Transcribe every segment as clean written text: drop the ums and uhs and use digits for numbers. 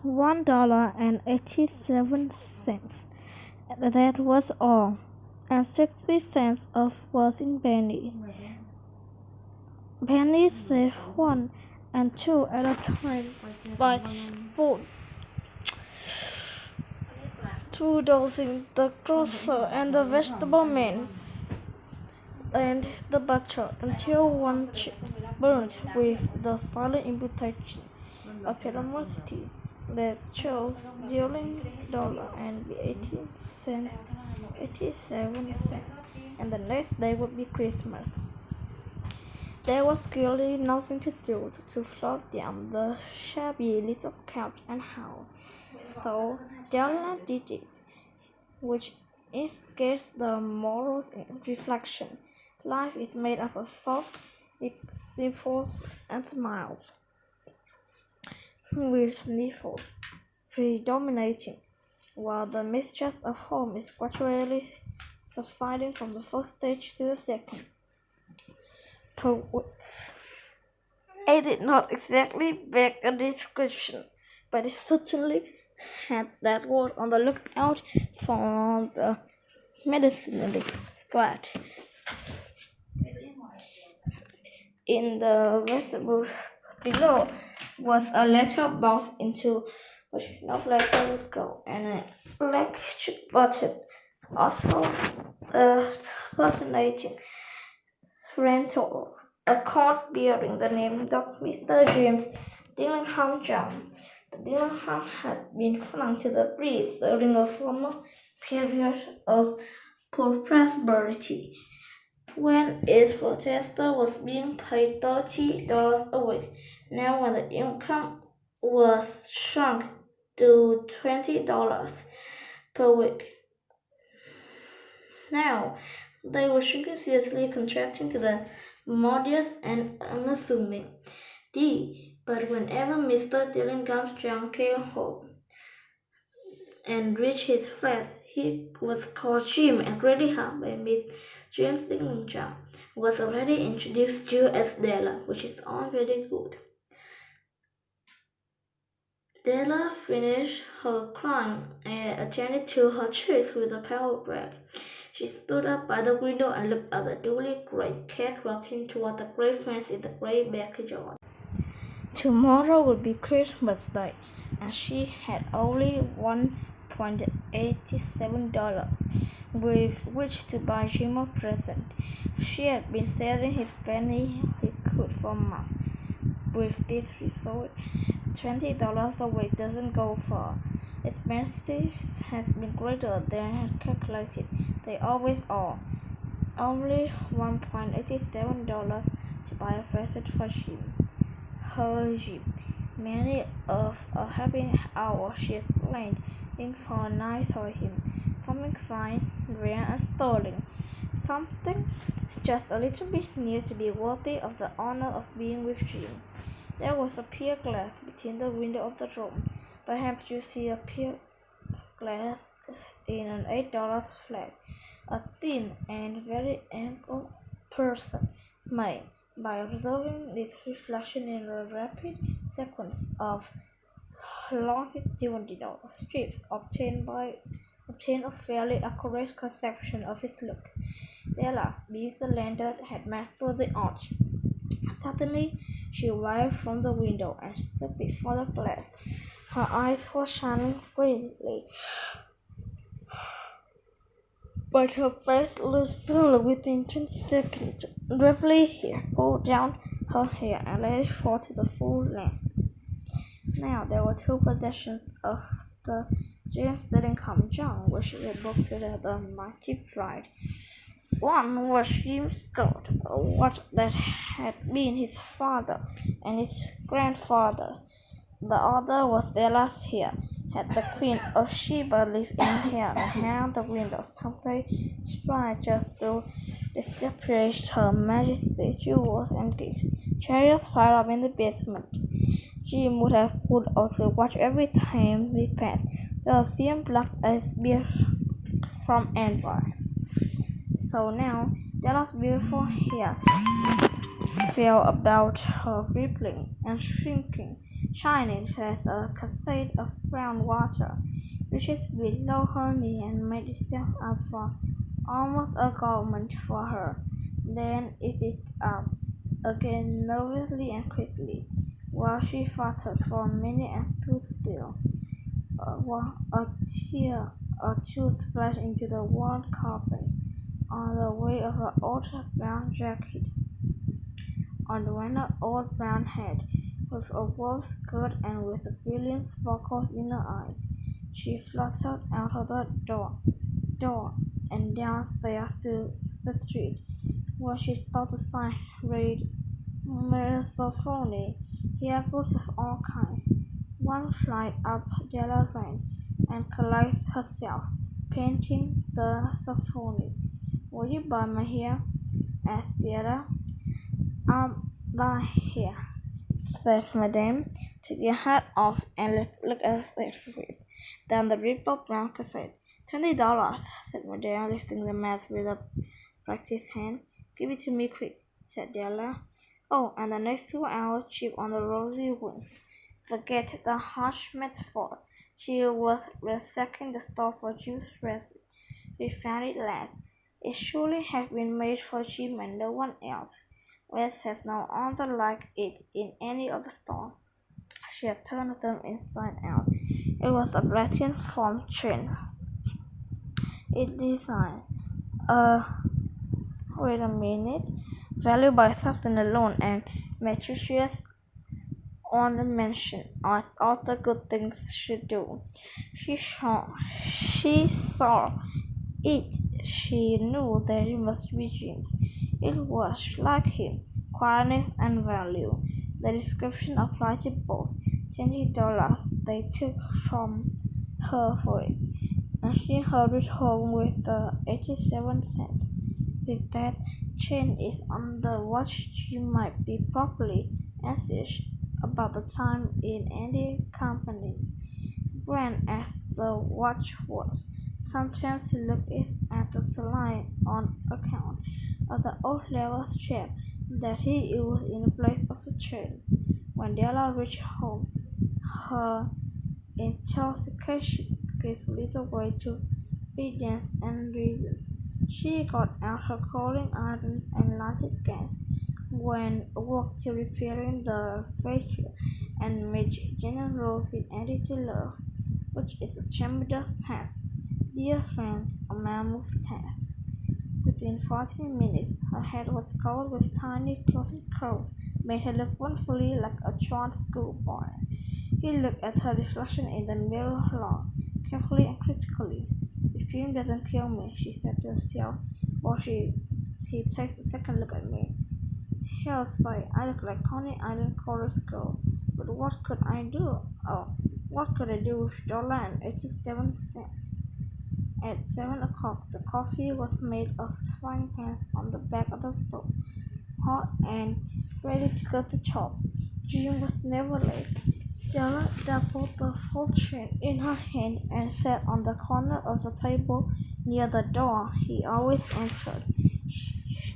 $1.87. That was all, and 60 cents of was in pennies. Pennies saved 1 and 2 at a time by both $2 the grocer and the vegetable man and the butcher until one chips burnt with the silent imputation of animosity that chose dealing $1.87, and the next day would be Christmas. There was clearly nothing to do to float down the shabby little couch and howl, so Della did it, which instigates the moral reflection. Life is made up of soft sniffles and smiles, with sniffles predominating, while the mistress of home is gradually subsiding from the first stage to the second. I did not exactly beg a description, but it certainly had that word on the lookout for the medicinary squad. In the vestibule below was a letter box into which no letter would go, and an electric button, also a personating rental, a card bearing the name of Mr. James Dillingham John. The Dillingham had been flung to the breeze during a former period of prosperity, when its protester was being paid $30 a week. Now, when the income was shrunk to $20 per week, now they were shrinking seriously, contracting to the modest and unassuming D. But whenever Mr. Dillingham's John came home and reached his flat, he was called Jim and ready hard by Miss James Dillingham, was already introduced to as Della, which is already good. Della finished her crying and attended to her treats with a power brag. She stood up by the window and looked at the duly gray cat walking toward the gray fence in the gray backyard. Tomorrow would be Christmas Day, and she had only $1.87 with which to buy Jim a present. She had been saving his penny he could for months. With this result, $20 a week doesn't go far. Expenses has been greater than had calculated. They always are. Only $1.87 to buy a present for Jim. Her Jim. Many of a happy hour she had planned in for a night for him. Something fine, rare and sterling. Something just a little bit near to be worthy of the honor of being with Jim. There was a pier glass between the window of the room. Perhaps you see a pier glass in an $8 flat. A thin and very angled person may, by observing this reflection in a rapid sequence of longitudinal strips, obtain a fairly accurate conception of his look. Della, being the lender, had mastered the art. Suddenly, she waved from the window and stood before the glass. Her eyes were shining brilliantly, but her face looked still within 20 seconds. Rapidly, he pulled down her hair and let it fall to the full length. Now there were two possessions of the James Dillingham John, which they both together the mighty pride. One was Jim's coat, what that had been his father and his grandfather's. The other was Della's hair. Had the Queen of Sheba lived in here and held the window someday, tried just to disappraise her Majesty's jewels and gifts. Chariots piled up in the basement. Jim would have pulled out the watch every time we passed. The same black as beer from Anvil. So now, Della's beautiful hair fell about her, rippling and shrinking, shining as a cascade of brown water, reached below her knee and made itself up for almost a garment for her. Then it is up again nervously and quickly, while she faltered for a minute and stood still. A tear splashed into the worn carpet on the way of her old brown jacket, on Duenna's old brown head, with a wool skirt and with the brilliant sparkles in her eyes. She fluttered out of the door and downstairs to the street, where she stopped the sign read Mersophone. Here goods of all kinds. One flight up Della ran, and collected herself, painting the Sophone. Will you buy my hair? Asked Della. I'll buy here, said Madame. Took your hat off and look at the face. Down the rippled brown cassette. $20, said Madame, lifting the mask with a practiced hand. Give it to me quick, said Della. Oh, and the next 2 hours chip on the rosy wings. Forget the harsh metaphor. She was ransacking the store for Jim's Presley. We found it last. It surely had been made for Jim and no one else. West has no other like it in any other store. She had turned them inside out. It was a platinum form chain. It designed wait a minute. Valued by something alone and meretricious ornamentation, as all the good things should do. She saw it. She knew that it must be Jim's. It was like him, quietness and value. The description applied to both. $20 they took from her for it, and she hurried home with the 87 cents. With that chain is on the watch, she might be properly anxious about the time in any company. Grand as the watch was, sometimes he looked at the sling on account of the old leather strap that he used in place of a chain. When Della reached home, her intoxication gave little way to reasons and reasons. She got out her coaling irons and lighted gas, worked to repairing the furniture, and made Jenny Rosie Eddie to love, which is a tremendous task. Dear friends, a mammoth task. Within 14 minutes, her head was covered with tiny clotted curls, made her look wonderfully like a short schoolboy. He looked at her reflection in the mirror long, carefully and critically. If Jim doesn't kill me, she said to herself, while he takes a second look at me. Hell say, I look like Coney Island chorus girl, but what could I do? Oh, what could I do with $1.87? At 7 o'clock, the coffee was made of frying pans on the back of the stove, hot and ready to go to chop. Jim was never late. Della doubled the full chain in her hand and sat on the corner of the table near the door he always entered.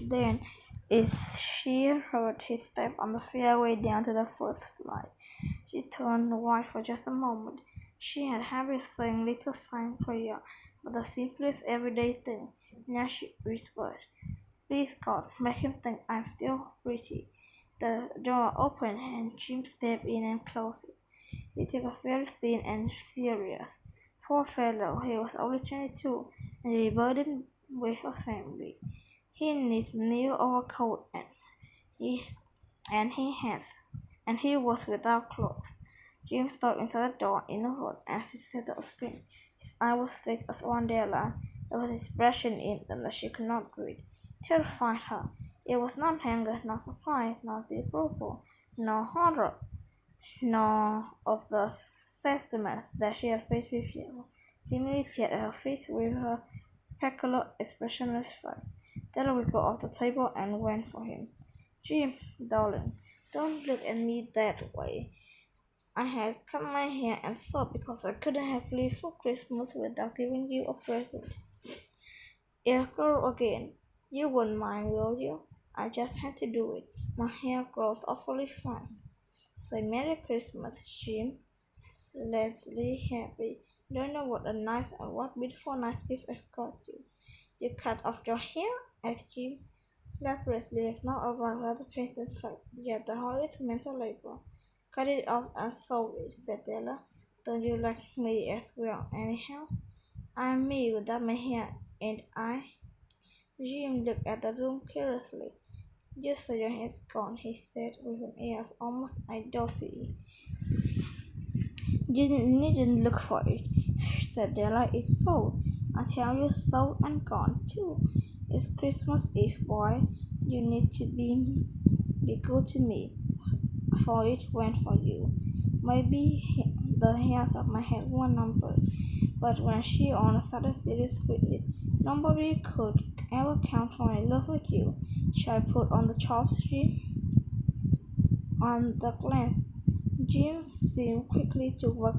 Then, if she heard his step on the stairway down to the first flight, she turned white for just a moment. She had habit of saying little sign prayer, but the simplest everyday thing. Now she whispered, Please God, make him think I'm still pretty. The door opened and Jim stepped in and closed it. He took very thin and serious. Poor fellow, he was only 22 and be burdened with a family. He needs a new overcoat he was without clothes. Jim stopped inside the door in a hurry as he set the screen. His eye was thick as one daylight. There was expression in them that she could not read. Terrified her. It was not anger, not surprise, not disapproval, no horror, nor of the sentiments that she had faced before. Seemingly she had her face with her peculiar expressionless face. Then we got off the table and went for him. Jim, darling, don't look at me that way. I had cut my hair and thought because I couldn't have lived for Christmas without giving you a present. It'll grow again. You wouldn't mind, will you? I just had to do it. My hair grows awfully fast. Say Merry Christmas, Jim. Leslie happy. Don't know what beautiful nice gift I've got you. You cut off your hair? Asked Jim. Laboriously, it's not about whether painted fact, yet the whole is mental labor. Cut it off and sew it, said Della. Don't you like me as well, anyhow? I'm me without my hair, ain't I? Jim looked at the room curiously. Just so your hair's gone, he said with an air of almost idiocy. You needn't look for it, said Della. It's sold. I tell you, sold and gone, too. It's Christmas Eve, boy. You need to be good to me, for it went for you. Maybe the hairs of my head were numbered, but when she on started serious witness, nobody could ever count on my love with you. Shall I put on the chops, Jim? On the glance, Jim seemed quickly to work.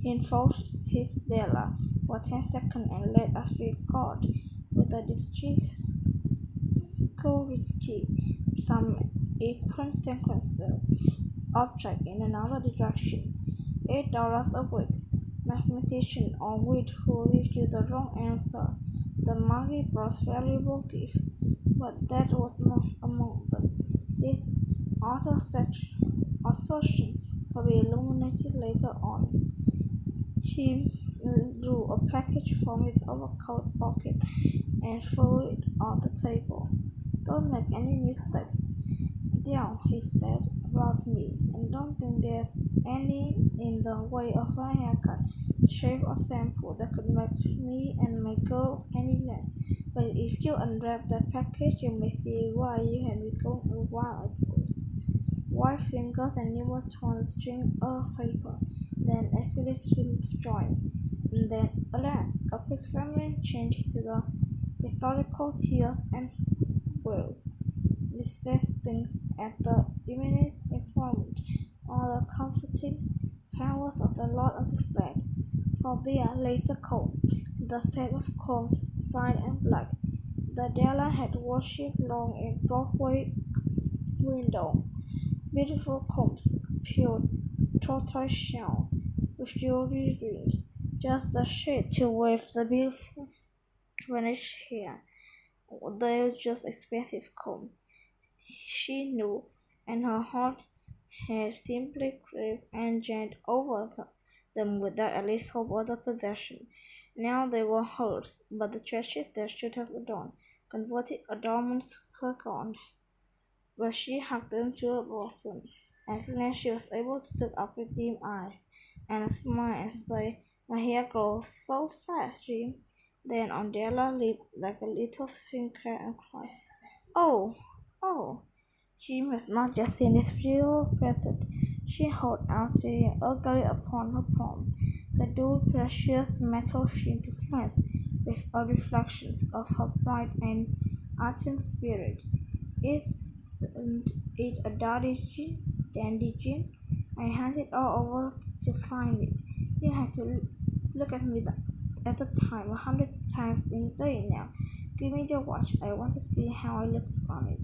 He enforced his Della for 10 seconds and let us record with a discreet some inconsequential object in another direction. $8 a week. Mathematician or wit who gives you the wrong answer. The monkey brought valuable gift, but that was not among them. This assertion will be illuminated later on. Tim drew a package from his overcoat pocket and threw it on the table. Don't make any mistakes, Dale, he said, about me, and don't think there's any in the way of a haircut, shave, or shampoo that could make me and my girl any less. But if you unwrap that package, you may see why you had me going wild at first. White fingers and you were torn a string of paper, then a silly string of joint, and then, alas, a quick feminine change to the historical tears and wails. This says things at the imminent employment or the comforting powers of the Lord of the Flags, for their laser coat, the set of combs, side and black, the Della had worshipped long in Broadway window. Beautiful combs, pure tortoiseshell, with jewelry rings, just the shade to wave the beautiful vanished hair. They were just expensive combs, she knew, and her heart had simply craved and yearned over them without at least hope of the possession. Now they were hers, but the treasures they should have adorned, converted adornments to her gone. But she hugged them to her bosom. At length she was able to look up with dim eyes and smile and say, "My hair grows so fast, Jim." Then on Della leaped like a little finger and cried, "Oh, oh!" Jim had not just seen this beautiful present. She held out to him eagerly upon her palm. The dull precious metal seemed to flash with a reflection of her bright and ardent spirit. "Isn't it a dandy, Jim? I hunted all over to find it. You had to look at me at the time 100 times in a day now. Give me your watch. I want to see how I look on it."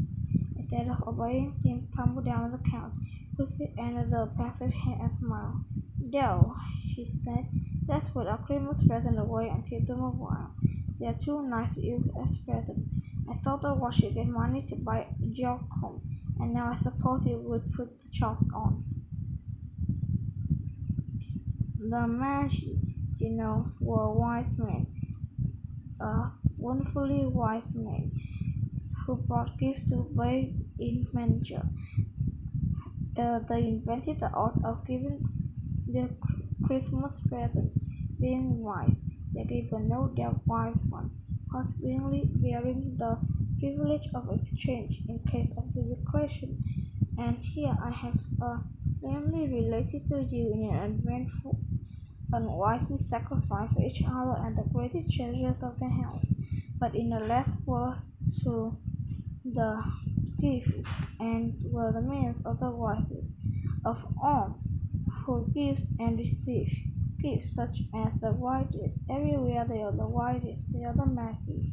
Instead of obeying, Jim tumbled down the couch, quickly ended the passive hand and smiled. "Dell," she said, "let's put our Christmas presents away and keep them a while. They're too nice for you as presents. I sold the watch to get money to buy your comb, and now I suppose you would put the chops on." The Magi, were wise men, wonderfully wise men, who brought gifts to babe in manger. They invented the art of giving the Christmas present. Being wise, they gave a no doubt wise one, possibly bearing the privilege of exchange in case of duplication. And here I have lamely related to you in an uneventful, unwisely sacrifice for each other and the greatest treasures of the house, but in the last words to the gift and were the means of the wisest of all, who gives and receive gifts such as the widest. Everywhere they are the widest, they are the Magi.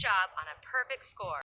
job on a perfect score.